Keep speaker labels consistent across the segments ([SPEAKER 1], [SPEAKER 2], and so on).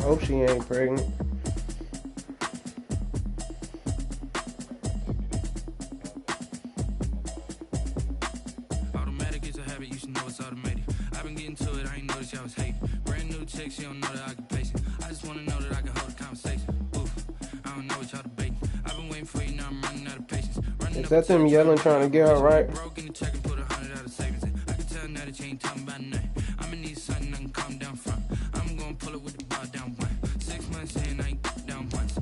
[SPEAKER 1] hope she ain't pregnant.
[SPEAKER 2] Automatic is a habit, you should know it's automated. I've been getting to it, I ain't noticed y'all was hating. Brand new chick, she don't know that I can pace it. I just wanna know that I can hold a conversation. Oof, I don't know what y'all debating. I've been waiting for you, now I'm running out of patience.
[SPEAKER 1] Is that them yelling trying to get her right?
[SPEAKER 2] Broke in the check and put 100 out of savings in. I can tell now that you ain't talking about nothing. I'ma need something I can calm down from. I'm gonna pull it with the bar down one. 6 months in, I ain't down once.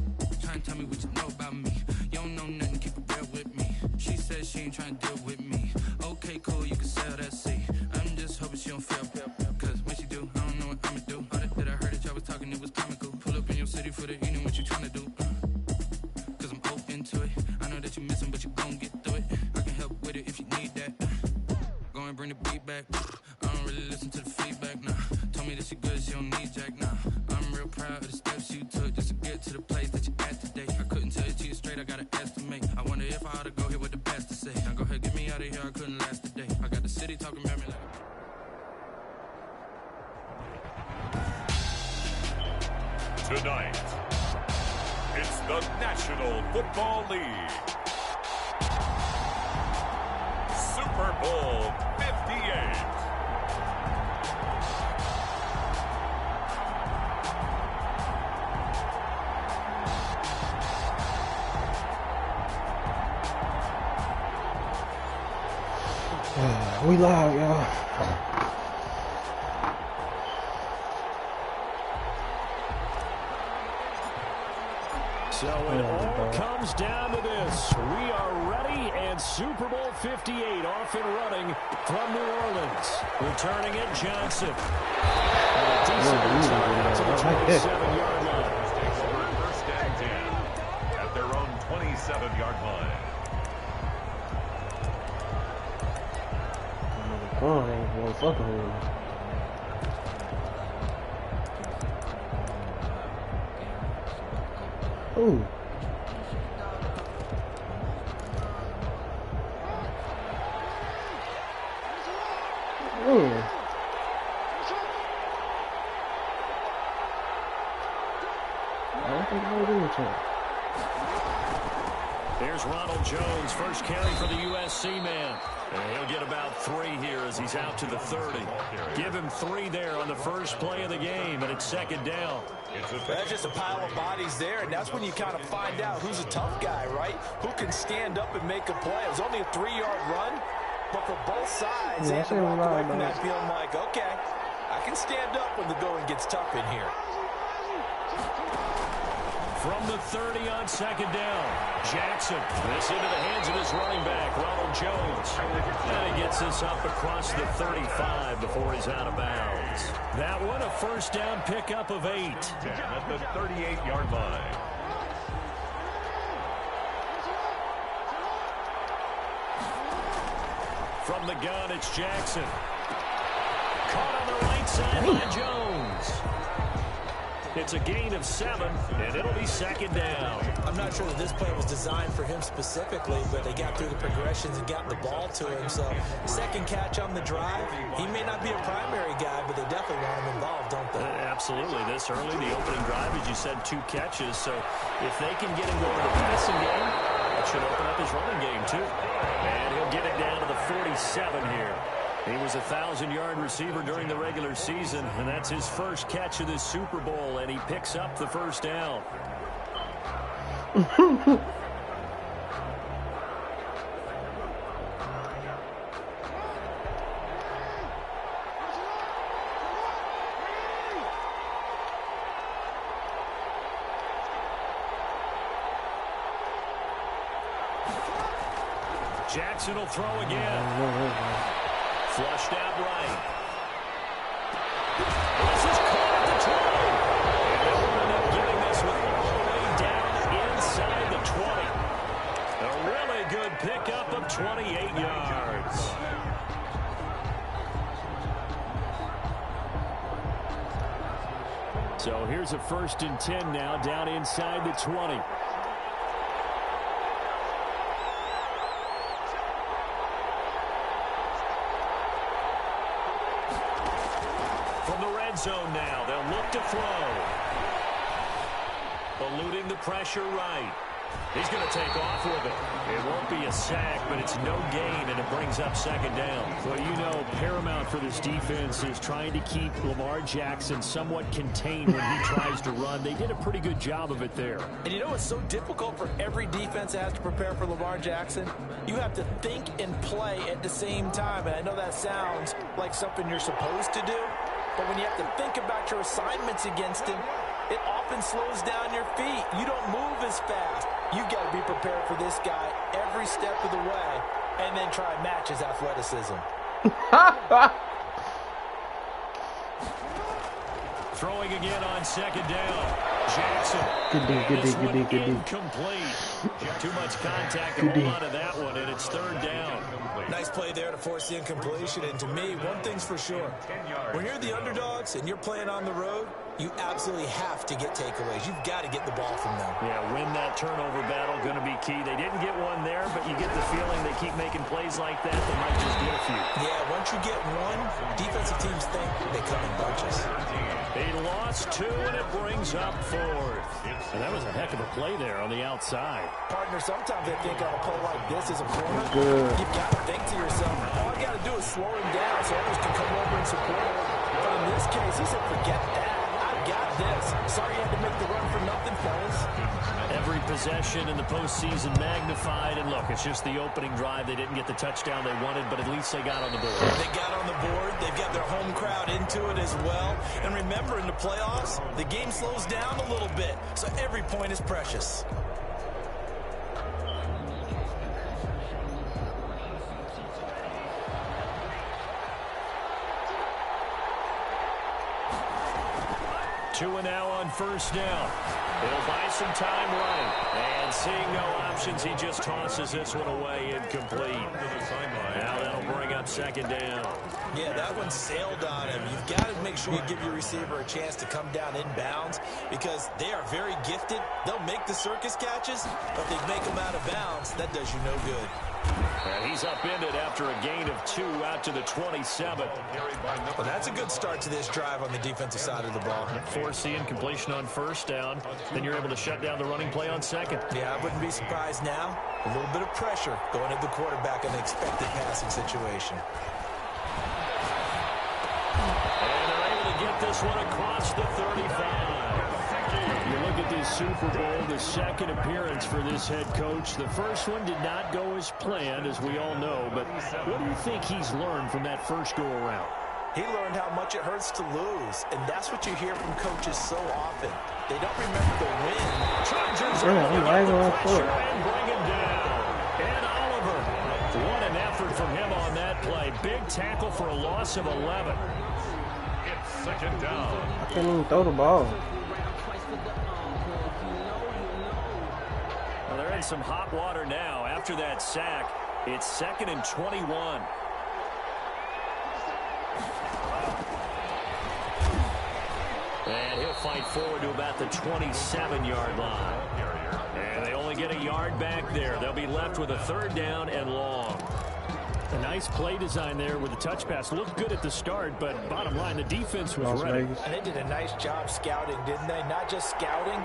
[SPEAKER 2] Trying to tell me what you know about me. You don't know nothing, keep it real with me. She said she ain't trying to deal with me. Okay, cool, you can sell that seat. I'm just hoping she don't fail. Cause when she do, I don't know what I'ma do. All that I heard that y'all was talking, it was comical. Pull up in your city for the evening, what you trying to do? Cause I'm open to it. I know that you missing, but you gon' get through it. I can help with it if you need that. Go and bring the beat back. I don't really listen to the feedback, nah. Told me that she good, she don't need jack, nah. I'm real proud of the steps you took just to get to the place that you're at today. I couldn't tell it to you straight, I gotta estimate. I wonder if I ought to go here with the best to say. Now go ahead, get me out of here, I couldn't last a day. I got the city talking about me like
[SPEAKER 3] Tonight, it's the National Football League. Super Bowl 58.
[SPEAKER 1] We live, y'all.
[SPEAKER 4] So it all comes down to this. We are ready, and Super Bowl 58 off and running from New Orleans. Returning it, Johnson. And a decent return to the 27-yard line.
[SPEAKER 3] First and 10 at their own 27-yard line.
[SPEAKER 1] Oh, ain't one fucking with me. Ooh. I don't think I was in the chat.
[SPEAKER 4] There's Ronald Jones, first carry for the USC man. And he'll get about 3 here as he's out to the 30. Give him 3 there on the first play of the game, and it's second down.
[SPEAKER 5] That's just a pile of bodies there, and that's when you kind of find out who's a tough guy, right? Who can stand up and make a play. It was only a 3-yard run, but for both sides, they had to walk away from that feeling like, okay, I can stand up when the going gets tough in here.
[SPEAKER 4] From the 30 on second down, Jackson. This into the hands of his running back, Ronald Jones. And he gets this up across the 35 before he's out of bounds. That one, a first down pickup of 8.
[SPEAKER 3] At the 38-yard line.
[SPEAKER 4] From the gun, it's Jackson. Caught on the right side by Jones. It's a gain of 7, and it'll be second down.
[SPEAKER 5] I'm not sure that this play was designed for him specifically, but they got through the progressions and got the ball to him. So, second catch on the drive. He may not be a primary guy, but they definitely want him involved, don't they?
[SPEAKER 4] Absolutely. This early, the opening drive, as you said, 2 catches. So, if they can get him going to the passing game, that should open up his running game, too. And he'll get it down to the 47 here. He was a 1,000-yard receiver during the regular season, and that's his first catch of this Super Bowl, and he picks up the first down. Jackson will throw again. Flushed out right. This is caught at the 20. And they'll end up getting this one all the way down inside the 20. A really good pickup of 28 yards. So here's a 1st and 10 now down inside the 20. From the red zone now, they'll look to throw. Eluding the pressure right. He's going to take off with it. It won't be a sack, but it's no gain, and it brings up second down.
[SPEAKER 6] Well, you know, paramount for this defense is trying to keep Lamar Jackson somewhat contained when he tries to run. They did a pretty good job of it there.
[SPEAKER 5] And you know what's so difficult for every defense that has to prepare for Lamar Jackson? You have to think and play at the same time. And I know that sounds like something you're supposed to do, but when you have to think about your assignments against him, it often slows down your feet. You don't move as fast. You've got to be prepared for this guy every step of the way and then try and match his athleticism.
[SPEAKER 4] Throwing again on second down. Jackson.
[SPEAKER 1] Good D.
[SPEAKER 4] Incomplete. Too much contact to hold on to that one, and it's third down.
[SPEAKER 5] Nice play there to force the incompletion. And to me, one thing's for sure. When you're the underdogs and you're playing on the road, you absolutely have to get takeaways. You've got to get the ball from them.
[SPEAKER 4] Yeah, win that turnover battle, going to be key. They didn't get one there, but you get the feeling they keep making plays like that. They might just get a few.
[SPEAKER 5] Yeah, once you get one, defensive teams think they come in bunches.
[SPEAKER 4] They lost two, and it brings up fourth.
[SPEAKER 6] And that was a heck of a play there on the outside.
[SPEAKER 5] Partner, sometimes they think on a play like this as a corner, you've got to think to yourself, all I got to do is slow him down so others can come over and support him. But in this case, he said, forget that. Got this. Sorry you had to make the run for nothing, fellas.
[SPEAKER 4] Every possession in the postseason magnified. And look, it's just the opening drive. They didn't get the touchdown they wanted, but at least they got on the board.
[SPEAKER 5] They got on the board. They've got their home crowd into it as well. And remember, in the playoffs, the game slows down a little bit, so every point is precious.
[SPEAKER 4] Two and now on first down. He'll buy some time right. And seeing no options, he just tosses this one away incomplete. Now that'll bring up second down.
[SPEAKER 5] Yeah, that one sailed on him. You've got to make sure you give your receiver a chance to come down inbounds because they are very gifted. They'll make the circus catches, but if they make them out of bounds, that does you no good.
[SPEAKER 4] And he's upended after a gain of 2 out to the 27.
[SPEAKER 5] Well, that's a good start to this drive on the defensive side of the ball.
[SPEAKER 6] Force the incompletion on first down. Then you're able to shut down the running play on second.
[SPEAKER 5] Yeah, I wouldn't be surprised now. A little bit of pressure going at the quarterback in an expected passing situation.
[SPEAKER 4] And they're able to get this one across the 35.
[SPEAKER 6] You look at this Super Bowl, the second appearance for this head coach. The first one did not go as planned, as we all know. But what do you think he's learned from that first go-around?
[SPEAKER 5] He learned how much it hurts to lose, and that's what you hear from coaches so often. They don't remember the win.
[SPEAKER 4] Chargers are going to get the pressure and bring him down. And Oliver, what an effort from him on that play. Big tackle for a loss of 11.
[SPEAKER 3] It's second down.
[SPEAKER 1] I can't even throw the ball.
[SPEAKER 4] Well, they're in some hot water now. After that sack, it's 2nd and 21. And he'll fight forward to about the 27-yard line. And they only get a yard back there. They'll be left with a third down and long.
[SPEAKER 6] A nice play design there with the touch pass. Looked good at the start, but bottom line, the defense was ready.
[SPEAKER 5] And they did a nice job scouting, didn't they? Not just scouting,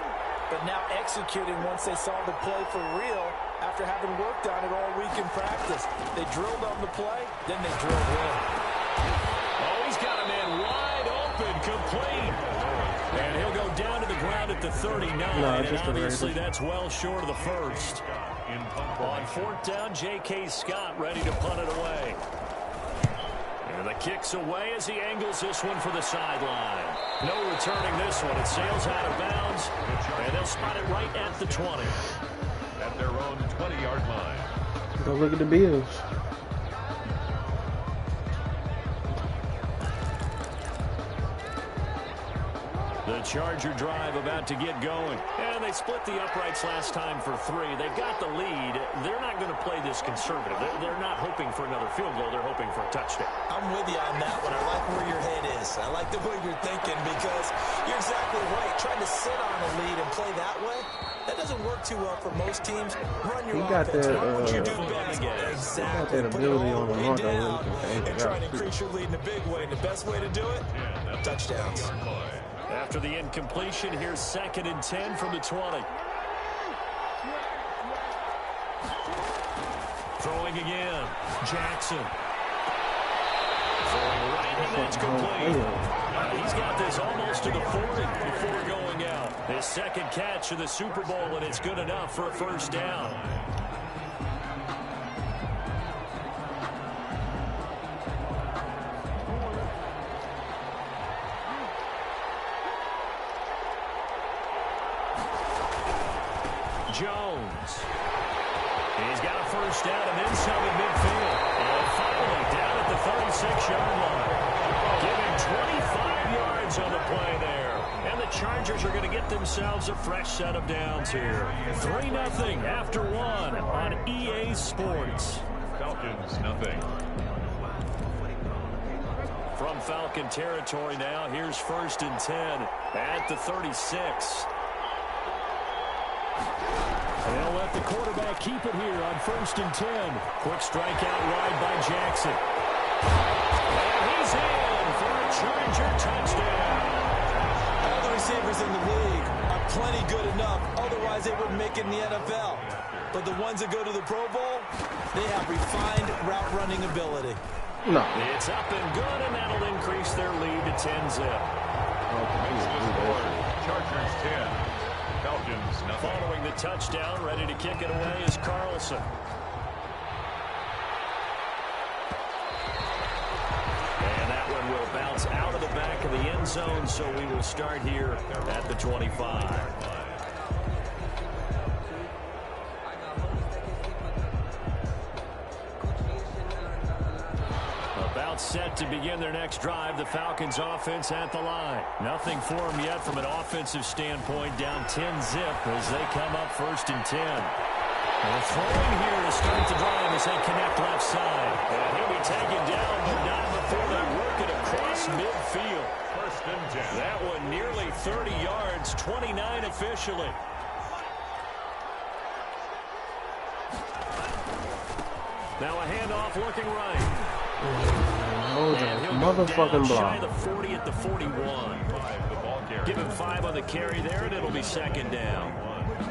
[SPEAKER 5] but now executing once they saw the play for real after having worked on it all week in practice. They drilled on the play, then they drilled in.
[SPEAKER 4] Oh, he's got a man wide open, complete. And he'll go down to the ground at the 39. And obviously that's well short of the first. On fourth down, J.K. Scott ready to punt it away. And the kick's away as he angles this one for the sideline. No returning this one. It sails out of bounds, and they'll spot it right at the 20.
[SPEAKER 3] At their own 20-yard line.
[SPEAKER 1] Go look at the Bills.
[SPEAKER 4] The Charger drive about to get going. And they split the uprights last time for 3. They've got the lead. They're not going to play this conservative. They're not hoping for another field goal. They're hoping for a touchdown.
[SPEAKER 5] I'm with you on that one. I like where your head is. I like the way you're thinking because you're exactly right. Trying to sit on a lead and play that way, that doesn't work too well for most teams. Run your offense. What you do best. Exactly.
[SPEAKER 1] That ability on the
[SPEAKER 5] Put
[SPEAKER 1] mark
[SPEAKER 5] it down and try to increase your lead in a big way. And the best way to do it, touchdowns.
[SPEAKER 4] After the incompletion, here's 2nd and 10 from the 20. Throwing again. Jackson. Throwing right, and that's complete. He's got this almost to the 40 before going out. His 2nd catch of the Super Bowl, and it's good enough for a 1st down. Jones. He's got a 1st down and then some in midfield. And finally down at the 36-yard line. Giving 25 yards on the play there. And the Chargers are going to get themselves a fresh set of downs here. 3-0 after 1 on EA Sports.
[SPEAKER 3] Falcons, nothing.
[SPEAKER 4] From Falcon territory now, here's 1st and 10 at the 36. They'll let the quarterback keep it here on 1st and 10. Quick strike out wide by Jackson. And he's in for a Charger touchdown.
[SPEAKER 5] All the receivers in the league are plenty good enough. Otherwise, they wouldn't make it in the NFL. But the ones that go to the Pro Bowl, they have refined route running ability.
[SPEAKER 1] No.
[SPEAKER 4] It's up and good, and that'll increase their lead to 10-zip.
[SPEAKER 3] Chargers 10. Falcons, nothing.
[SPEAKER 4] Following the touchdown, ready to kick it away is Carlson. And that one will bounce out of the back of the end zone, so we will start here at the 25. About set to begin their next drive. The Falcons offense at the line. Nothing for them yet from an offensive standpoint. Down 10-zip as they come up 1st and 10. And throwing here to start the drive as they connect left side. And he'll be taken down, but not before they work it across midfield.
[SPEAKER 3] 1st and 10.
[SPEAKER 4] That one nearly 30 yards, 29 officially. Now a handoff looking right.
[SPEAKER 1] Oh, motherfucking block.
[SPEAKER 4] The 40 at the 41. Give him 5 on the carry there, and it'll be 2nd down.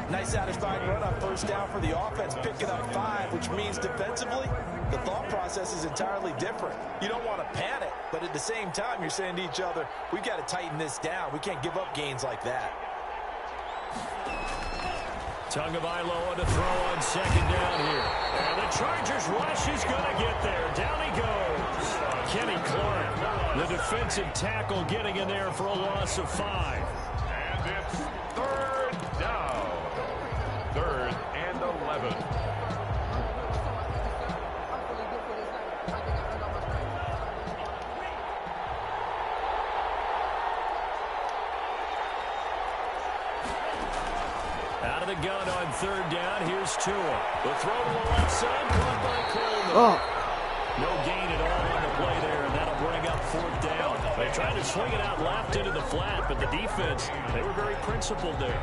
[SPEAKER 5] Nice satisfying run on 1st down for the offense, picking up 5, which means defensively, the thought process is entirely different. You don't want to panic, but at the same time, you're saying to each other, we've got to tighten this down. We can't give up gains like that.
[SPEAKER 4] Tagovailoa to throw on 2nd down here. And the Chargers rush is going to get there. Down he goes. Kenny Clark, the defensive tackle, getting in there for a loss of 5.
[SPEAKER 3] And it's 3rd down. 3rd and 11.
[SPEAKER 4] Out of the gun on 3rd down. Here's Tua. The throw to the left side, caught by Coleman.
[SPEAKER 1] Oh.
[SPEAKER 4] No gain at all on the play there, and that'll bring up 4th down. They tried to swing it out left into the flat, but the defense, they were very principled there.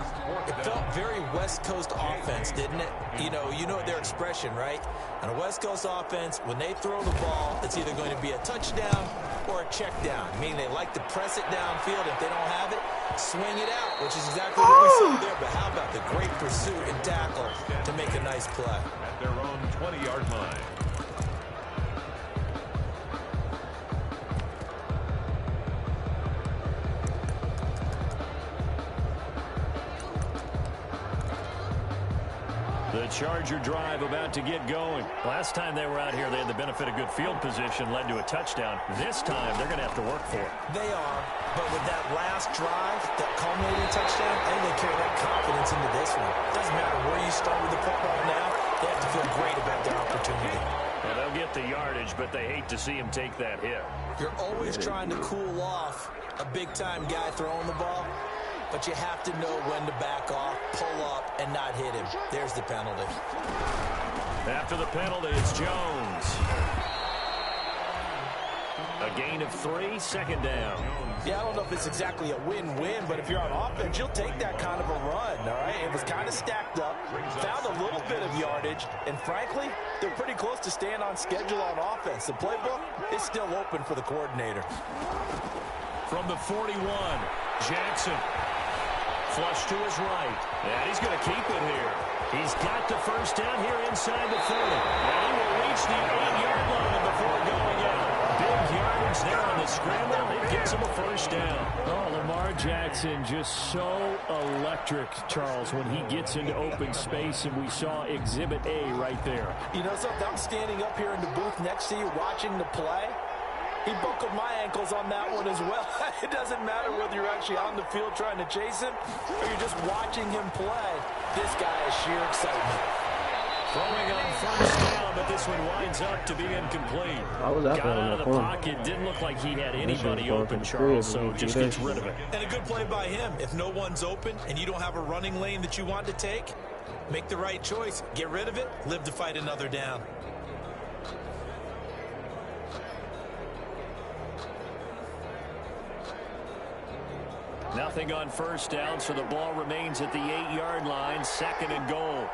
[SPEAKER 5] It felt very West Coast offense, didn't it? You know their expression, right? On a West Coast offense, when they throw the ball, it's either going to be a touchdown or a check down, meaning they like to press it downfield. If they don't have it, swing it out, which is exactly what we saw there. But how about the great pursuit and tackle to make a nice play?
[SPEAKER 3] At their own 20-yard line.
[SPEAKER 4] The Charger drive about to get going. Last time they were out here, they had the benefit of good field position, led to a touchdown. This time, they're going to have to work for it.
[SPEAKER 5] They are, but with that last drive, that culminating touchdown, I think they carry that confidence into this one. Doesn't matter where you start with the football now, they have to feel great about their opportunity.
[SPEAKER 4] Well, they'll get the yardage, but they hate to see him take that hit.
[SPEAKER 5] You're always trying to cool off a big-time guy throwing the ball, but you have to know when to back off, pull up, and not hit him. There's the penalty.
[SPEAKER 4] After the penalty, it's Jones. A gain of 3, 2nd down.
[SPEAKER 5] Yeah, I don't know if it's exactly a win-win, but if you're on offense, you'll take that kind of a run, all right? It was kind of stacked up, found a little bit of yardage, and frankly, they're pretty close to staying on schedule on offense. The playbook is still open for the coordinator.
[SPEAKER 4] From the 41, Jackson. Flush to his right. And he's going to keep it here. He's got the first down here inside the 30. And he will reach the 8-yard line before going out. Big yardage there on the scramble. It gets him a first down.
[SPEAKER 6] Oh, Lamar Jackson just so electric, Charles, when he gets into open space, and we saw Exhibit A right there.
[SPEAKER 5] You know something? I'm standing up here in the booth next to you watching the play. He buckled my ankles on that one as well. It doesn't matter whether you're actually on the field trying to chase him or you're just watching him play. This guy is sheer excitement.
[SPEAKER 4] Throwing on first down, but this one winds up to be incomplete.
[SPEAKER 1] Got
[SPEAKER 4] out of the pocket. Didn't look like he had anybody open, Charles, so just gets rid of it.
[SPEAKER 5] And a good play by him. If no one's open and you don't have a running lane that you want to take, make the right choice. Get rid of it. Live to fight another down.
[SPEAKER 4] Nothing on first down, so the ball remains at the 8-yard line. 2nd and goal.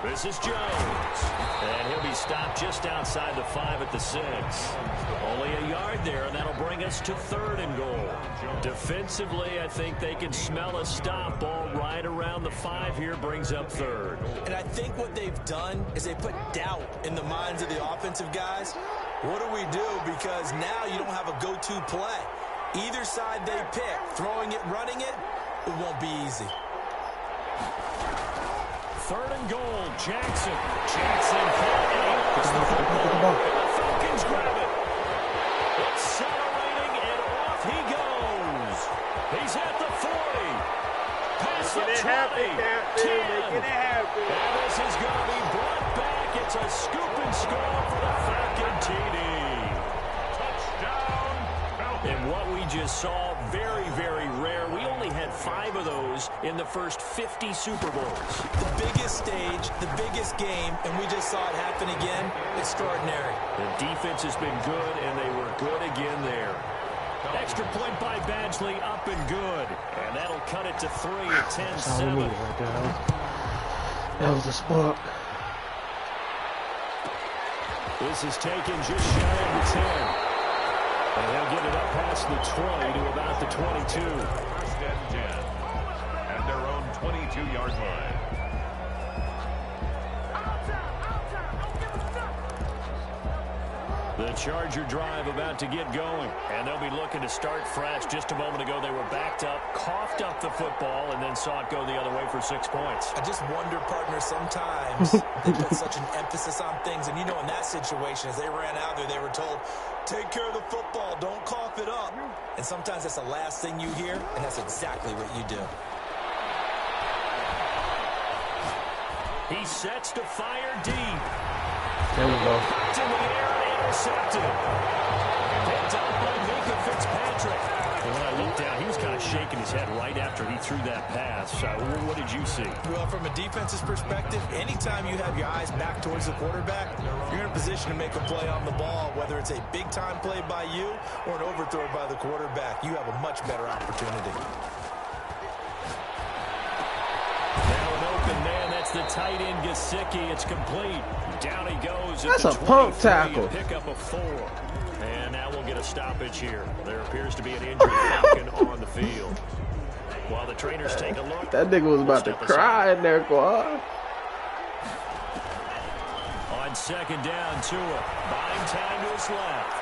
[SPEAKER 4] This is Jones. And he'll be stopped just outside the 5 at the 6. Only a yard there, and that'll bring us to 3rd and goal. Defensively, I think they can smell a stop. Ball right around the 5 here brings up 3rd.
[SPEAKER 5] And I think what they've done is they put doubt in the minds of the offensive guys. What do we do? Because now you don't have a go-to play. Either side they pick, throwing it, running it, it won't be easy.
[SPEAKER 4] 3rd and goal, Jackson. Jackson the football. The Falcons grab it. Accelerating, and off he goes. He's at the 40. Past the 20. 10. And this is going to be brought back. It's a scoop and score for the Falcon TD. Touchdown, Falcons. And what we just saw, very, very rare. We only had 5 of those in the first 50 Super Bowls.
[SPEAKER 5] The biggest stage, the biggest game, and we just saw it happen again. Extraordinary.
[SPEAKER 4] The defense has been good, and they were good again there. Extra point by Badgley, up and good. And that'll cut it to 3 at 10-7.
[SPEAKER 1] That was a spark.
[SPEAKER 4] This is taken just shy of the 10. And they'll get it up past the 20 to about the 22.
[SPEAKER 3] 1st and 10 at their own 22-yard line.
[SPEAKER 4] The Charger drive about to get going. And they'll be looking to start fresh. Just a moment ago, they were backed up, coughed up the football, and then saw it go the other way for 6 points.
[SPEAKER 5] I just wonder, partner, sometimes they put such an emphasis on things. And, you know, in that situation, as they ran out there, they were told, take care of the football, don't cough it up. And sometimes that's the last thing you hear, and that's exactly what you do.
[SPEAKER 4] He sets to fire deep.
[SPEAKER 1] There we go.
[SPEAKER 4] To the air and intercepted. Picked up by Minka Fitzpatrick. And when I looked down, he was kind of shaking his head right after he threw that pass. What did you see?
[SPEAKER 5] Well, from a defense's perspective, anytime you have your eyes back towards the quarterback, you're in a position to make a play on the ball, whether it's a big-time play by you or an overthrow by the quarterback. You have a much better opportunity.
[SPEAKER 4] Now an open man. That's the tight end, Gesicki. It's complete. Down he goes.
[SPEAKER 1] That's a pump tackle.
[SPEAKER 4] Pick up a 4. And now we'll get a stoppage here. There appears to be an injured Falcon on the field. While the trainers take a look.
[SPEAKER 1] That nigga was about to cry in there, quad.
[SPEAKER 4] On 2nd down, Tua. Buying time to his left.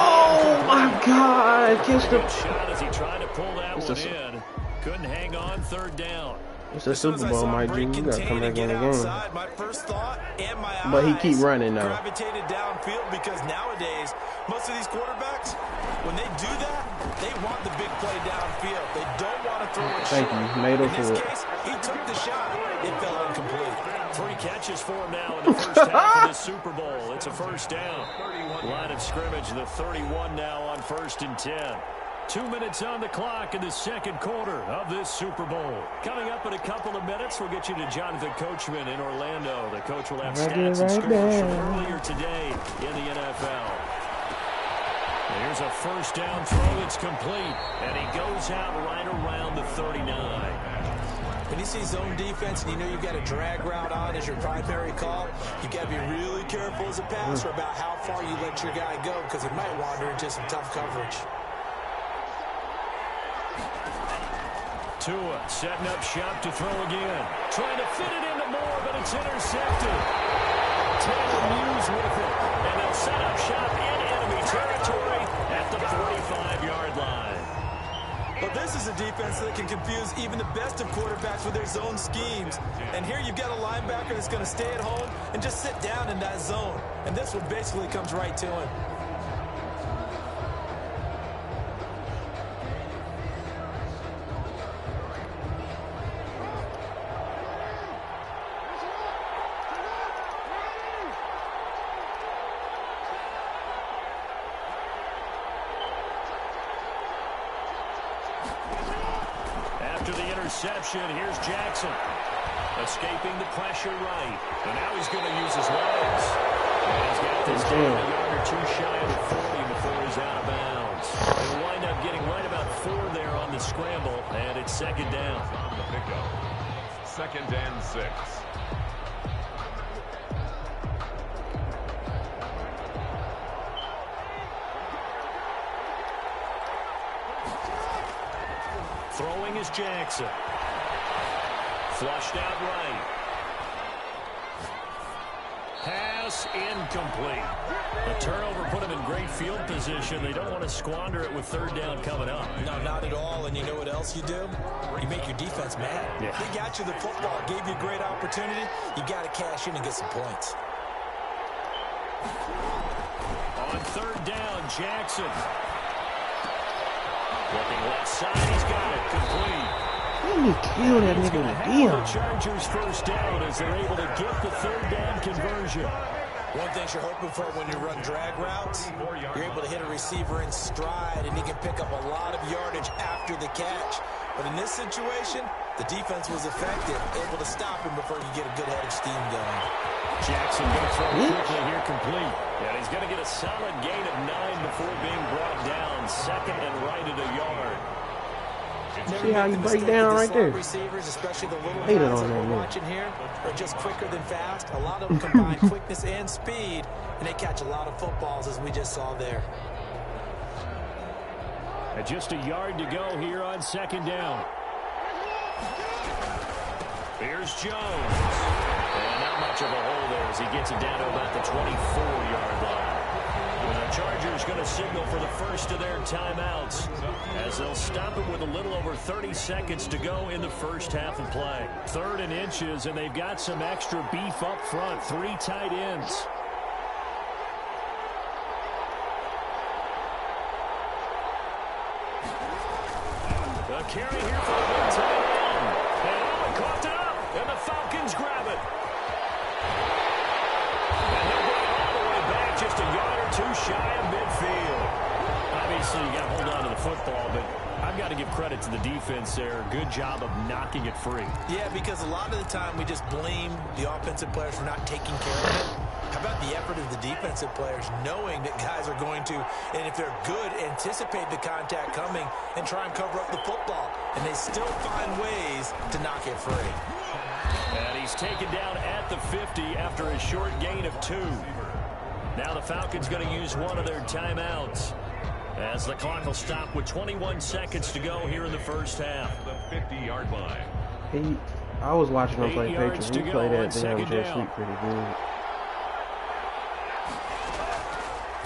[SPEAKER 1] Oh my God! Catch the
[SPEAKER 4] shot as he tried to pull that one in. Couldn't hang on 3rd down.
[SPEAKER 1] It's a Super Bowl, my dude. You gotta come back in the game.
[SPEAKER 5] My first thought and my
[SPEAKER 1] But he keep running now.
[SPEAKER 5] Gravitated downfield because nowadays most of these quarterbacks, when they do that, they want the big play downfield. They don't want to throw it short.
[SPEAKER 1] Thank you. Made up for
[SPEAKER 5] In this
[SPEAKER 1] it.
[SPEAKER 5] case, he took the shot. It fell incomplete.
[SPEAKER 4] 3 catches for him now in the first half of the Super Bowl. It's a first down. Line of scrimmage, the 31 now on 1st and 10. 2 minutes on the clock in the 2nd quarter of this Super Bowl. Coming up in a couple of minutes, we'll get you to Jonathan Coachman in Orlando. The coach will have stats and scores from earlier today in the NFL. And here's a first down throw. It's complete. And he goes out right around the 39.
[SPEAKER 5] When you see zone defense and you know you've got a drag route on as your primary call, you've got to be really careful as a passer about how far you let your guy go because he might wander into some tough coverage.
[SPEAKER 4] Tua setting up shop to throw again. Trying to fit it into Moore, but it's intercepted. Taylor Muse with it. And they'll set up shop in enemy territory at the 45-yard line.
[SPEAKER 5] But this is a defense that can confuse even the best of quarterbacks with their zone schemes. And here you've got a linebacker that's going to stay at home and just sit down in that zone. And this one basically comes right to him.
[SPEAKER 4] After the interception, here's Jackson. Escaping the pressure right. And now he's going to use his legs. And he's got this game a yard or two shy of the 40 before he's out of bounds. He'll wind up getting right about 4 there on the scramble, and it's second down.
[SPEAKER 3] On the pickup. 2nd and 6.
[SPEAKER 4] Throwing is Jackson. Flushed out right. Pass incomplete. The turnover put him in great field position. They don't want to squander it with 3rd down coming up.
[SPEAKER 5] No, not at all. And you know what else you do? You make your defense mad.
[SPEAKER 4] Yeah.
[SPEAKER 5] They got you the football, gave you a great opportunity. You got to cash in and get some points.
[SPEAKER 4] On 3rd down, Jackson. Looking left side, he's got it complete.
[SPEAKER 1] Let me kill that nigga with Dion.
[SPEAKER 4] The Chargers 1st down as they're able to get the 3rd down conversion.
[SPEAKER 5] One thing you're hoping for when you run drag routes, you're able to hit a receiver in stride and he can pick up a lot of yardage after the catch. But in this situation, the defense was effective, able to stop him before you get a good head of steam going.
[SPEAKER 4] Jackson going to throw quickly here, complete. And he's going to get a solid gain of 9 before being brought down. 2nd and right at a yard.
[SPEAKER 1] See how you break down right there?
[SPEAKER 5] Receivers, especially the little
[SPEAKER 1] Hate it
[SPEAKER 5] guys
[SPEAKER 1] on
[SPEAKER 5] that
[SPEAKER 1] that
[SPEAKER 5] we're
[SPEAKER 1] man.
[SPEAKER 5] watching here, are just quicker than fast. A lot of them combine quickness and speed, and they catch a lot of footballs, as we just saw there.
[SPEAKER 4] And just a yard to go here on 2nd down. Here's Jones. And not much of a hole there as he gets it down to about the 24-yard line. And the Chargers going to signal for the first of their timeouts as they'll stop it with a little over 30 seconds to go in the first half of play. 3rd and inches, and they've got some extra beef up front. 3 tight ends. The carry here for the big tight end. And Allen coughed it up, and the Falcons grab it. And they'll bring it all the way back, just a yard or 2 shy of midfield. Obviously, you got to hold on to the football, but I've got to give credit to the defense there. Good job of knocking it free.
[SPEAKER 5] Yeah, because a lot of the time we just blame the offensive players for not taking care of it. How about the effort of the defensive players knowing that guys are going to, and if they're good, anticipate the contact coming and try and cover up the football. And they still find ways to knock it free.
[SPEAKER 4] And he's taken down at the 50 after a short gain of 2. Now the Falcons going to use one of their timeouts as the clock will stop with 21 seconds to go here in the first half.
[SPEAKER 3] The 50-yard line.
[SPEAKER 1] I was watching him play
[SPEAKER 4] 8 yards
[SPEAKER 1] Patriots.
[SPEAKER 4] to
[SPEAKER 1] He
[SPEAKER 4] go
[SPEAKER 1] played
[SPEAKER 4] on
[SPEAKER 1] that damn
[SPEAKER 4] 2nd
[SPEAKER 1] jet
[SPEAKER 4] down.
[SPEAKER 1] sweep pretty good.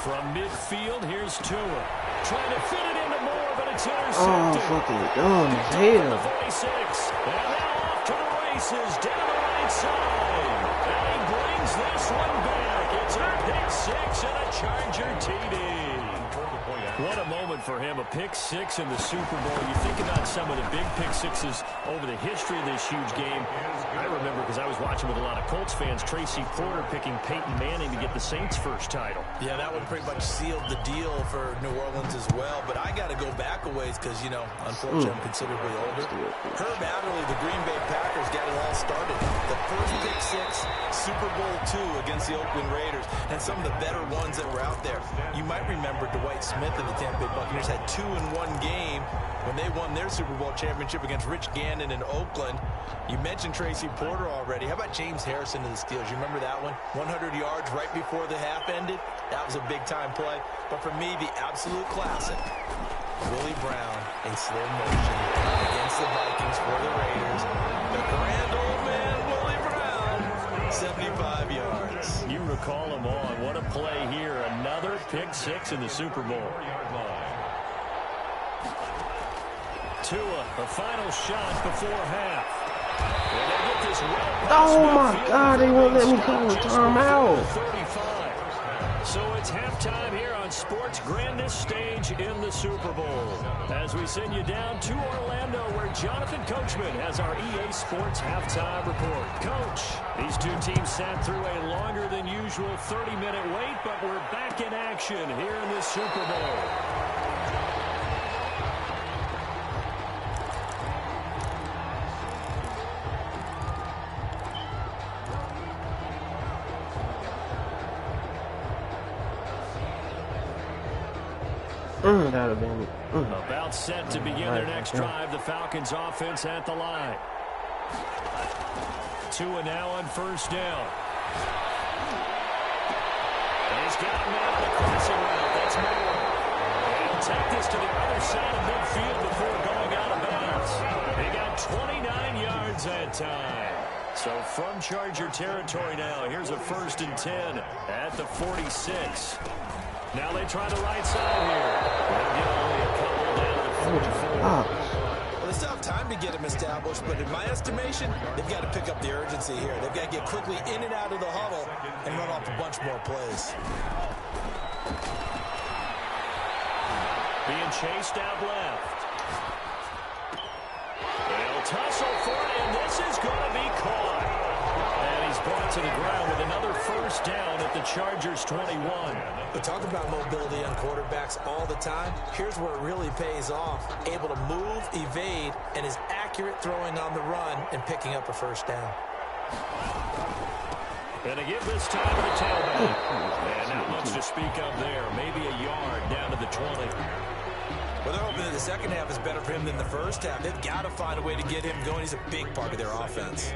[SPEAKER 4] From midfield, here's Tua. Trying to fit it into Moore, but it's intercepted.
[SPEAKER 1] Oh, fucking dumb as hell.
[SPEAKER 4] 46. And now off to the races down the right side. And he brings this one back. It's a pick 6 and a Charger TD. What a moment for him, a pick 6 in the Super Bowl. You think about some of the big pick 6s over the history of this huge game. I remember because I was watching with a lot of Colts fans, Tracy Porter picking Peyton Manning to get the Saints' first title.
[SPEAKER 5] Yeah, that one pretty much sealed the deal for New Orleans as well. But I got to go back a ways because, you know, unfortunately I'm considerably older. Herb Adderley, the Green Bay Packers, got it all started. The first pick 6, Super Bowl II against the Oakland Raiders, and some of the better ones that were out there. You might remember Dwight Smith the Tampa Bay Buccaneers had 2 in one game when they won their Super Bowl championship against Rich Gannon in Oakland. You mentioned Tracy Porter already. How about James Harrison to the Steelers? You remember that one? 100 yards right before the half ended. That was a big-time play. But for me, the absolute classic, Willie Brown in slow motion against the Vikings for the Raiders. The grand old man, Willie Brown, 75 yards.
[SPEAKER 4] You recall them on. What a play here. Another pick six in the Super Bowl. Tua, the final shot before half.
[SPEAKER 1] Oh my God, they won't let me call a timeout.
[SPEAKER 4] 35. So it's halftime here on sports' grandest stage in the Super Bowl. As we send you down to Orlando, where Jonathan Coachman has our EA Sports halftime report. Coach, these two teams sat through a longer than usual 30-minute wait, but we're back in action here in the Super Bowl.
[SPEAKER 1] That would have been
[SPEAKER 4] About set to begin their next drive. The Falcons offense at the line. Tua now on first down. He's got a man on the crossing route. That's more. He'll take this to the other side of midfield before going out of bounds. He got 29 yards that time. So from Charger territory now, here's a 1st and 10 at the 46. Now they try the right side here. They'll get only a couple down to 44.
[SPEAKER 5] Well, they still have time to get him established, but in my estimation, they've got to pick up the urgency here. They've got to get quickly in and out of the huddle and run off a bunch more plays.
[SPEAKER 4] Being chased out left. They'll tussle for it, and this is going to be caught. And he's brought to the ground with another 1st down at the Chargers 21.
[SPEAKER 5] We talk about mobility on quarterbacks all the time. Here's where it really pays off. Able to move, evade, and is accurate throwing on the run and picking up a 1st down.
[SPEAKER 4] And to give this time to the tailback. And not much to speak of there. Maybe a yard down to the 20.
[SPEAKER 5] Well, they're hoping that the second half is better for him than the first half. They've got to find a way to get him going. He's a big part of their offense.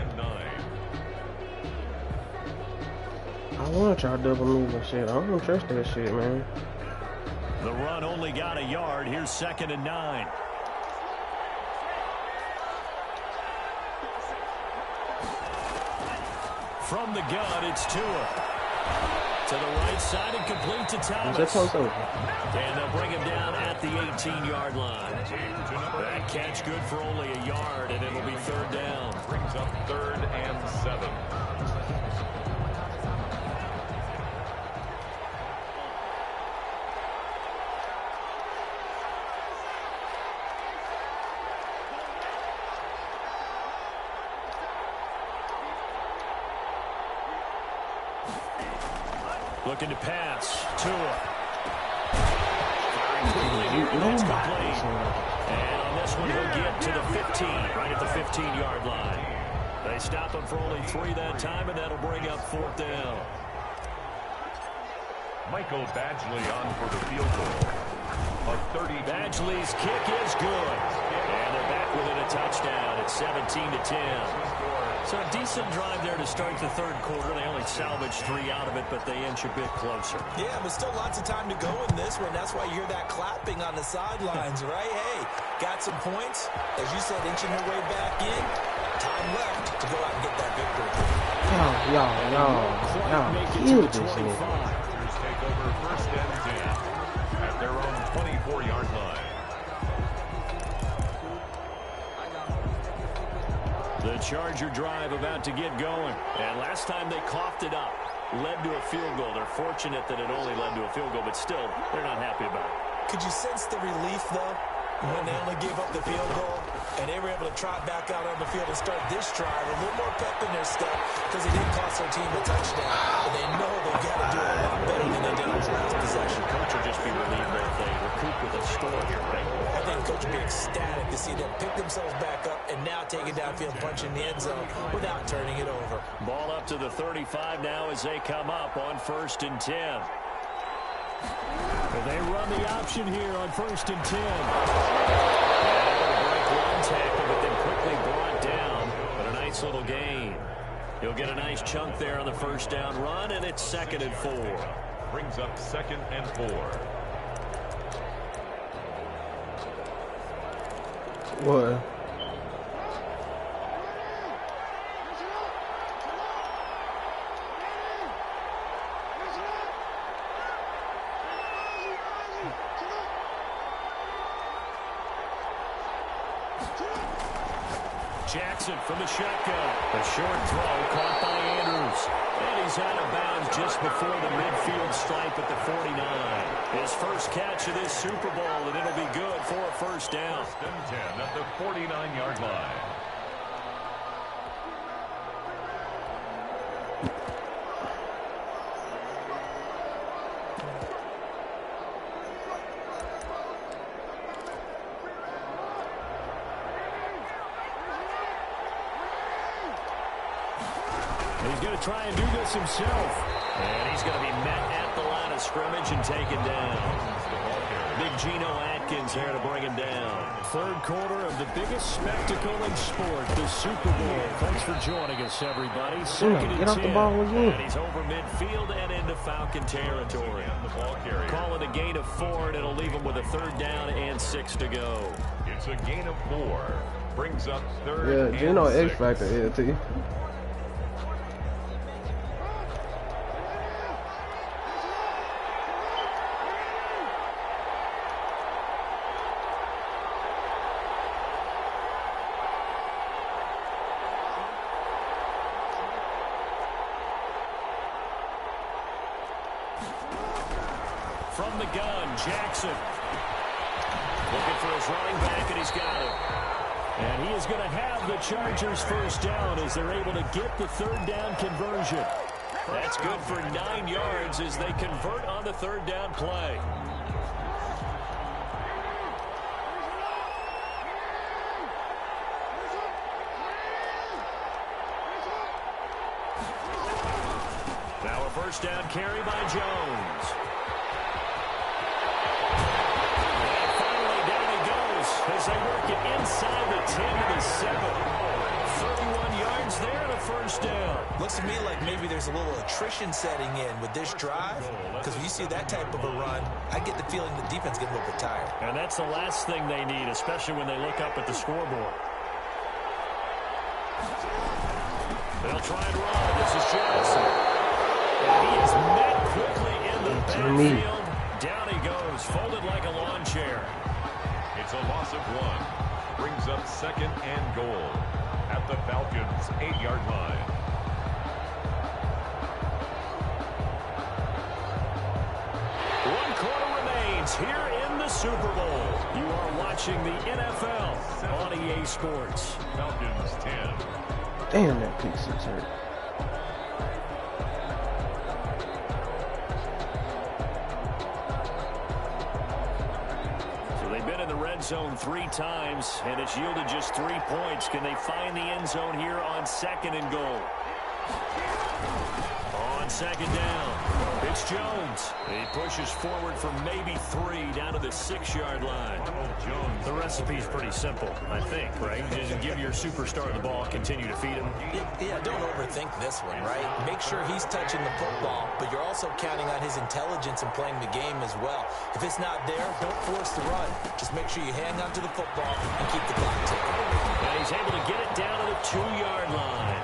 [SPEAKER 1] I want y'all double move and shit. I don't trust that shit, man.
[SPEAKER 4] The run only got a yard. Here's 2nd and 9. From the gun, it's Tua. To the right side and complete to Thomas. And they'll bring him down at the 18-yard line. That catch good for only a yard, and it'll be 3rd down.
[SPEAKER 3] Brings up 3rd and 7.
[SPEAKER 4] Looking to pass. Tua. Firing quickly. That's complete. And on this one, he'll get to the 15, right at the 15-yard line. They stop him for only 3 that time, and that'll bring up 4th down.
[SPEAKER 3] Michael Badgley on for the field goal. A 30.
[SPEAKER 4] Badgley's kick is good. And they're back within a touchdown. It's 17-10. So a decent drive there to start the 3rd quarter. They only salvaged 3 out of it, but they inch a bit closer.
[SPEAKER 5] Yeah, but still lots of time to go in this one. That's why you hear that clapping on the sidelines, right? Hey, got some points. As you said, inching their way back in. Time left to go out and get that victory.
[SPEAKER 1] Y'all killed this nigga.
[SPEAKER 3] Take over 1st and 10 at their own 24-yard line.
[SPEAKER 4] The Charger drive about to get going. And last time they coughed it up, led to a field goal. They're fortunate that it only led to a field goal, but still, they're not happy about it.
[SPEAKER 5] Could you sense the relief, though, when they only gave up the field goal and they were able to trot back out on the field and start this drive? A little more pep in their step because it didn't cost their team a touchdown. But they know they've got to do it a lot better than they did on the last possession.
[SPEAKER 4] Coach will just be relieved that they recoup with a score here, right?
[SPEAKER 5] I think Coach will be ecstatic to see them pick themselves back up and now take it downfield, punch in the end zone without turning it over.
[SPEAKER 4] Ball up to the 35 now as they come up on 1st and 10. They run
[SPEAKER 6] run the option here on 1st and 10. And break one tackle, but then quickly brought down. But a nice little gain. He'll get a nice chunk there on the 1st down run, and it's 2nd and 4.
[SPEAKER 3] Brings up 2nd and 4.
[SPEAKER 1] What?
[SPEAKER 6] Jackson from the shotgun. A short throw caught by Andrews. And he's out of bounds just before the midfield stripe at the 49. His first catch of this Super Bowl, and it'll be good for a 1st down.
[SPEAKER 3] 1st and 10 at the 49-yard line.
[SPEAKER 6] He's going to try and do this himself. And he's going to be met at the line of scrimmage and taken down. Big Geno Atkins there to bring him down. 3rd quarter of the biggest spectacle in sport, the Super Bowl. Thanks for joining us, everybody. 2nd and 10.
[SPEAKER 1] Get off the ball again.
[SPEAKER 6] And he's over midfield and into Falcon territory. Call it a gain of 4, and it'll leave him with a 3rd down and 6 to go.
[SPEAKER 3] It's a gain of 4. Brings up 3rd
[SPEAKER 1] Yeah, Geno
[SPEAKER 3] and 6.
[SPEAKER 1] X Factor here, T.
[SPEAKER 6] From the gun, Jackson. Looking for his running back, and he's got it. And he is going to have the Chargers 1st down as they're able to get the 3rd down conversion. That's good for 9 yards as they convert on the 3rd down play. Now a 1st down carry by Jones. As they work it inside the 10 to the 7. 31 yards there and a 1st down.
[SPEAKER 5] Looks to me like maybe there's a little attrition setting in with this drive, because when you see that type of a run, I get the feeling the defense gets a little bit tired.
[SPEAKER 6] And that's the last thing they need, especially when they look up at the scoreboard. They'll try and run. This is Johnson. And he is met quickly in the backfield. Down he goes, folded like a lawn chair.
[SPEAKER 3] It's a loss of 1. Brings up 2nd and goal at the Falcons' 8-yard line.
[SPEAKER 6] One quarter remains here in the Super Bowl. You are watching the NFL on EA Sports.
[SPEAKER 3] Falcons 10.
[SPEAKER 1] Damn, that pick 6 hurt.
[SPEAKER 6] Zone 3 times, and it's yielded just 3 points. Can they find the end zone here on 2nd and goal? On 2nd down, it's Jones. He pushes forward for maybe 3 down to the 6-yard line. Jones. The recipe's pretty simple, I think, right? Just give your superstar the ball, continue to feed him.
[SPEAKER 5] Yeah, don't overthink this one, right? Make sure he's touching the football, but you're also counting on his intelligence in playing the game as well. If it's not there, don't force the run. Just make sure you hang on to the football and keep the clock ticking.
[SPEAKER 6] And he's able to get it down to the 2-yard line.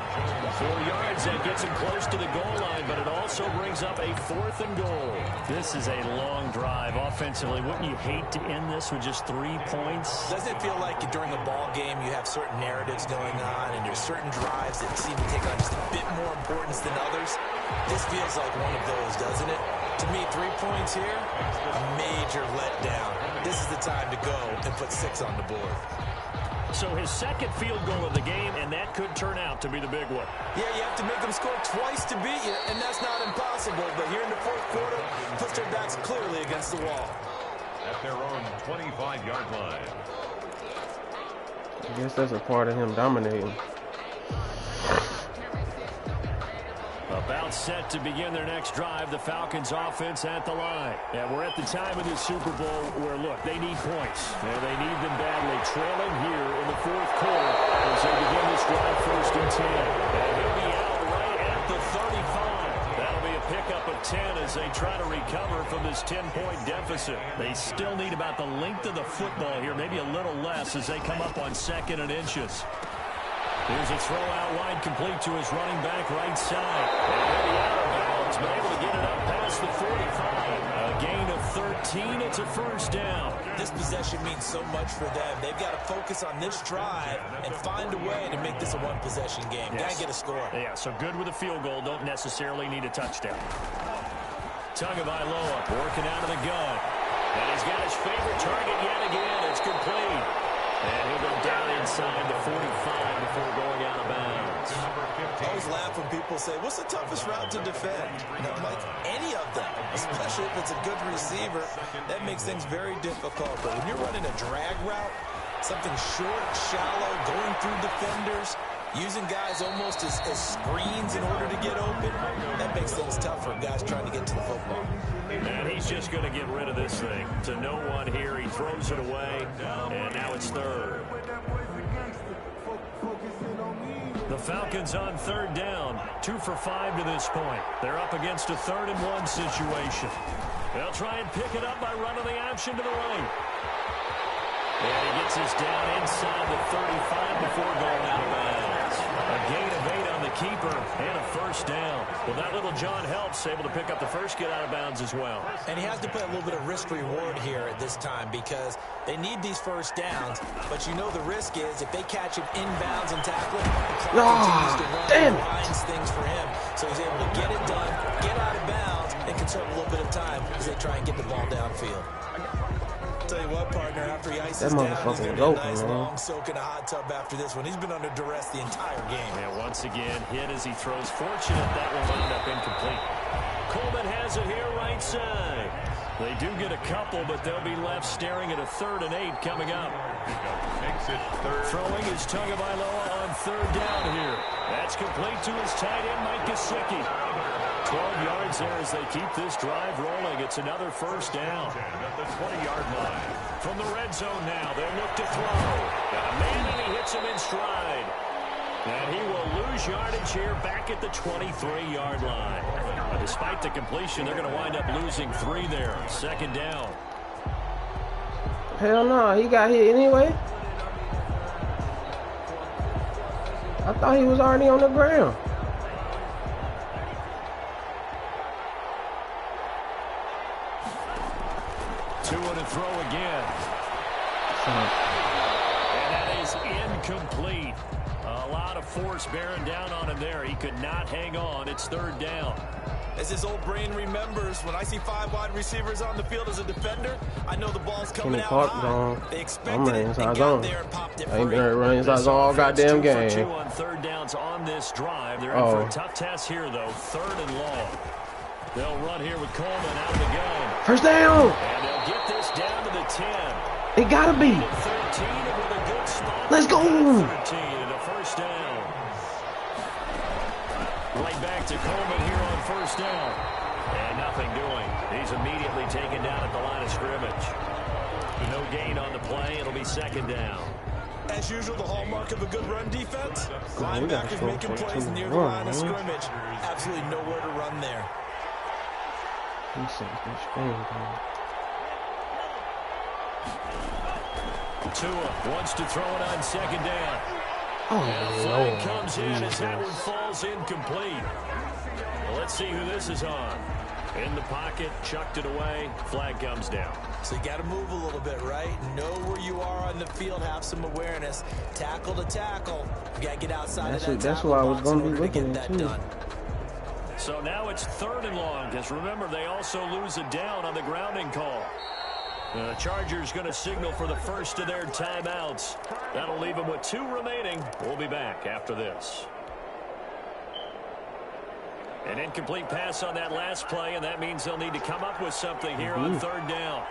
[SPEAKER 6] 4 yards, that gets him close to the goal line, but it also brings up a 4th and goal. This is a long drive offensively. Wouldn't you hate to end this with just 3 points?
[SPEAKER 5] Doesn't it feel like during a ball game you have certain narratives going on and there's certain drives that seem to take on just a bit more importance than others? This feels like one of those, doesn't it? To me, 3 points here, a major letdown. This is the time to go and put 6 on the board.
[SPEAKER 6] So his 2nd field goal of the game, and that could turn out to be the big one.
[SPEAKER 5] Yeah, you have to make them score twice to beat you, and that's not impossible. But here in the 4th quarter, puts their backs clearly against the wall.
[SPEAKER 3] At their own 25-yard line.
[SPEAKER 1] I guess that's a part of him dominating.
[SPEAKER 6] A About set to begin their next drive. The Falcons offense at the line. And we're at the time of this Super Bowl where, look, they need points. And they need them badly. Trailing here in the fourth quarter as they begin this drive 1st and 10. And he'll be out right at the 35. That'll be a pickup of 10 as they try to recover from this 10-point deficit. They still need about the length of the football here, maybe a little less as they come up on 2nd and inches. Here's a throw out wide, complete to his running back right side. And he'll be out of bounds, but able to get it up past the 45. A gain of 13. It's a 1st down.
[SPEAKER 5] This possession means so much for them. They've got to focus on this drive and find a way to make this a one-possession game.
[SPEAKER 6] Yes.
[SPEAKER 5] Got to get a score.
[SPEAKER 6] Yeah, so good with a field goal. Don't necessarily need a touchdown. Tagovailoa working out of the gun. And he's got his favorite target yet again. It's complete. And he'll go down inside the 45 before going out of bounds.
[SPEAKER 5] I always laugh when people say, what's the toughest route to defend? And I'm like, any of them, especially if it's a good receiver. That makes things very difficult. But when you're running a drag route, something short, shallow, going through defenders, using guys almost as screens in order to get open, that makes things tough for guys trying to get to the football.
[SPEAKER 6] And he's just going to get rid of this thing. To no one here, he throws it away, and now it's 3rd. The Falcons on 3rd down, 2 for 5 to this point. They're up against a 3rd and 1 situation. They'll try and pick it up by running the option to the right. And he gets this down inside the 35 before going out of bounds. A gain of 8 on the keeper and a 1st down. Well, that little John helps, able to pick up the first get out of bounds as well.
[SPEAKER 5] And he has to play a little bit of risk-reward here at this time because they need these 1st downs. But you know the risk is if they catch him inbounds and tackle him, the clock continues to run and winds things for him. So he's able to get it done, get out of bounds, and conserve a little bit of time as they try and get the ball downfield. Tell you what, partner, after he ices down, he's going to be a nice long soak in a hot tub after this one. He's been under duress the entire game.
[SPEAKER 6] And once again, hit as he throws. Fortunate that will wind up incomplete. Coleman has it here right side. They do get a couple, but they'll be left staring at a 3rd and 8 coming up.
[SPEAKER 3] Makes it 3rd.
[SPEAKER 6] Throwing is Tagovailoa on 3rd down here. That's complete to his tight end, Mike Gesicki. 12 yards there as they keep this drive rolling. It's another 1st down.
[SPEAKER 3] At the 20-yard line.
[SPEAKER 6] From the red zone now, they'll look to throw. Got a man, and he hits him in stride. And he will lose yardage here back at the 23-yard line. But despite the completion, they're going to wind up losing 3 there. 2nd down.
[SPEAKER 1] Hell no, he got hit anyway. I thought he was already on the ground.
[SPEAKER 6] Throw again. And that is incomplete. A lot of force bearing down on him there. He could not hang on. It's 3rd down.
[SPEAKER 5] As his old brain remembers, when I see 5 wide receivers on the field as a defender, I know the ball's coming out high. They expected it and got there and popped it for
[SPEAKER 1] ain't been running inside all goddamn game.
[SPEAKER 6] 2 for 2 on 3rd downs on this drive. They're in for a tough test here, though. 3rd and long. They'll run here with Coleman out of the gun.
[SPEAKER 1] 1st down.
[SPEAKER 6] And they'll get this down to the 10.
[SPEAKER 1] It gotta be.
[SPEAKER 6] 13 and with a good spot.
[SPEAKER 1] Let's go.
[SPEAKER 6] 13 and a 1st down. Right back to Coleman here on 1st down. And nothing doing. He's immediately taken down at the line of scrimmage. No gain on the play. It'll be 2nd down.
[SPEAKER 5] As usual, the hallmark of a good run defense. Linebackers making plays near the line of scrimmage. Absolutely nowhere to run there.
[SPEAKER 6] Tua wants to throw it on 2nd down.
[SPEAKER 1] Oh,
[SPEAKER 6] Flag comes in as that one falls incomplete. Well, let's see who this is on. In the pocket, chucked it away. Flag comes down.
[SPEAKER 5] So you got to move a little bit, right? Know where you are on the field. Have some awareness. Tackle to tackle. You got to get outside of that.
[SPEAKER 1] That's what I was going to be looking at, too.
[SPEAKER 6] So now it's 3rd and long, because remember, they also lose a down on the grounding call. The Chargers going to signal for the first of their timeouts. That'll leave them with 2 remaining. We'll be back after this. An incomplete pass on that last play, and that means they'll need to come up with something here on 3rd down.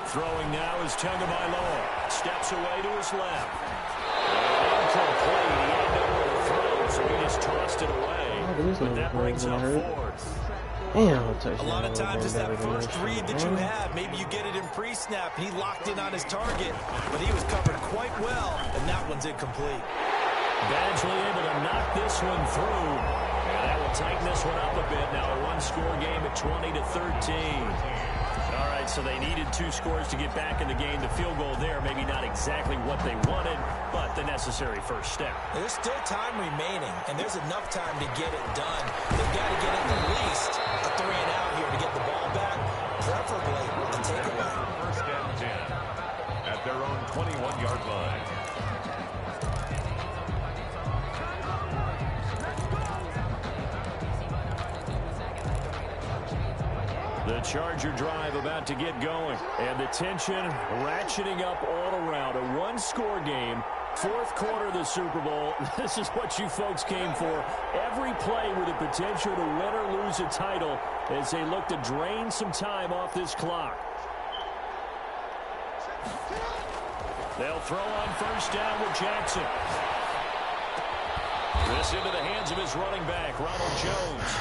[SPEAKER 6] Throwing now is Tagovailoa. Steps away to his left. Incomplete. He had nowhere to throw, so he just
[SPEAKER 4] it away. But that brings up fourth.
[SPEAKER 1] Damn,
[SPEAKER 5] a lot of times it's that first read that you have. Maybe you get it in pre-snap. He locked in on his target, but he was covered quite well, and that one's incomplete.
[SPEAKER 4] Badgley able to knock this one through. And that will tighten this one up a bit. Now a one-score game at 20-13. All right, so they needed 2 scores to get back in the game. The field goal there, maybe not exactly what they wanted, but the necessary first step.
[SPEAKER 5] There's still time remaining, and there's enough time to get it done. They've got to get at least a 3-and-out here to get the ball back, preferably a takeaway.
[SPEAKER 3] First and 10 at their own 21-yard line.
[SPEAKER 4] The Charger drive about to get going, and the tension ratcheting up all around. A one-score game, fourth quarter of the Super Bowl. This is what you folks came for. Every play with the potential to win or lose a title as they look to drain some time off this clock. They'll throw on first down with Jackson. This into the hands of his running back, Ronald Jones.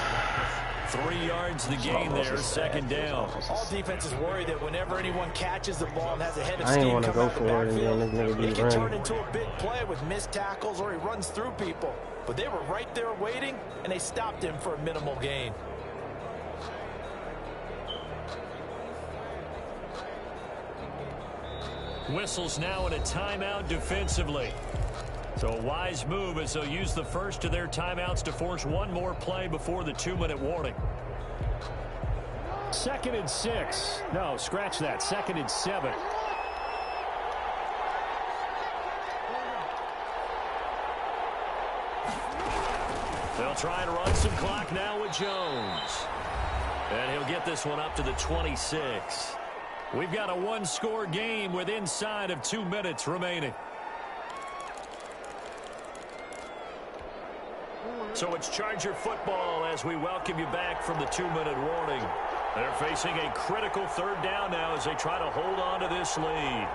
[SPEAKER 4] 3 yards the gain there, second down.
[SPEAKER 5] All defenses worry that whenever anyone catches the ball and has a head of
[SPEAKER 1] I ain't
[SPEAKER 5] steam
[SPEAKER 1] want to
[SPEAKER 5] come
[SPEAKER 1] go
[SPEAKER 5] out the
[SPEAKER 1] for it, and
[SPEAKER 5] backfield,
[SPEAKER 1] then this nigga
[SPEAKER 5] it
[SPEAKER 1] be
[SPEAKER 5] can turn
[SPEAKER 1] running.
[SPEAKER 5] into a big play with missed tackles or he runs through people. But they were right there waiting, and they stopped him for a minimal gain.
[SPEAKER 4] Whistles now in a timeout defensively. So a wise move as they'll use the first of their timeouts to force one more play before the 2-minute warning. 2nd and 6. No, scratch that. 2nd and 7. They'll try and run some clock now with Jones. And he'll get this one up to the 26. We've got a one-score game with inside of 2 minutes remaining. So it's Charger football as we welcome you back from the 2-minute warning. They're facing a critical third down now as they try to hold on to this lead.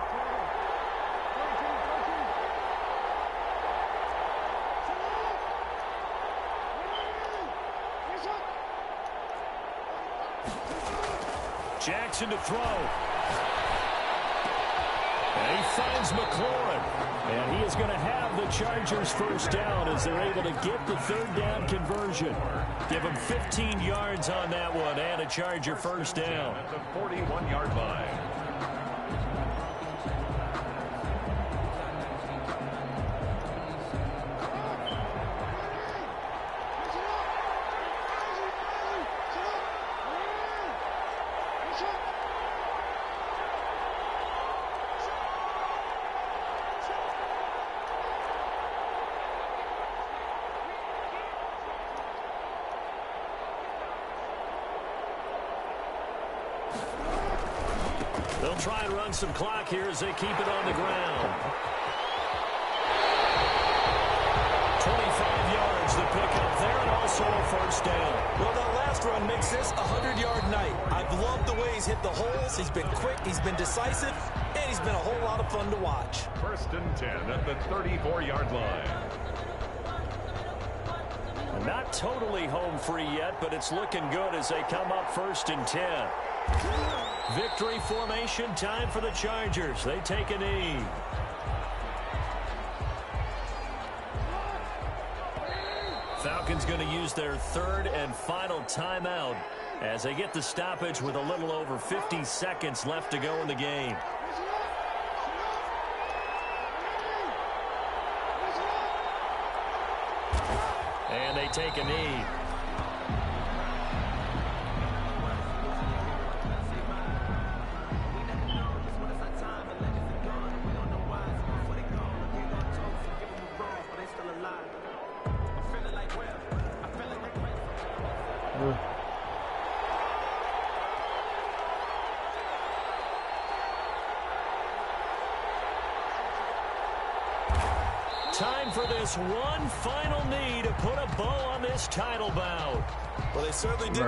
[SPEAKER 4] Jackson to throw. And he finds McLaurin. And he is going to have the Chargers first down as they're able to get the third down conversion. Give him 15 yards on that one and a Charger first down.
[SPEAKER 3] At the 41-yard line.
[SPEAKER 4] They'll try and run some clock here as they keep it on the ground. 25 yards the pickup there and also a first down.
[SPEAKER 5] Well, that last run makes this a 100-yard night. I've loved the way he's hit the holes. He's been quick, he's been decisive, and he's been a whole lot of fun to watch.
[SPEAKER 3] First and 10 at the 34-yard line.
[SPEAKER 4] Not totally home free yet, but it's looking good as they come up first and 10. Victory formation time for the Chargers. They take a knee. Falcons going to use their third and final timeout as they get the stoppage with a little over 50 seconds left to go in the game. And they take a knee. Time for this one final knee to put a bow on this title bout.
[SPEAKER 5] Well, they certainly did.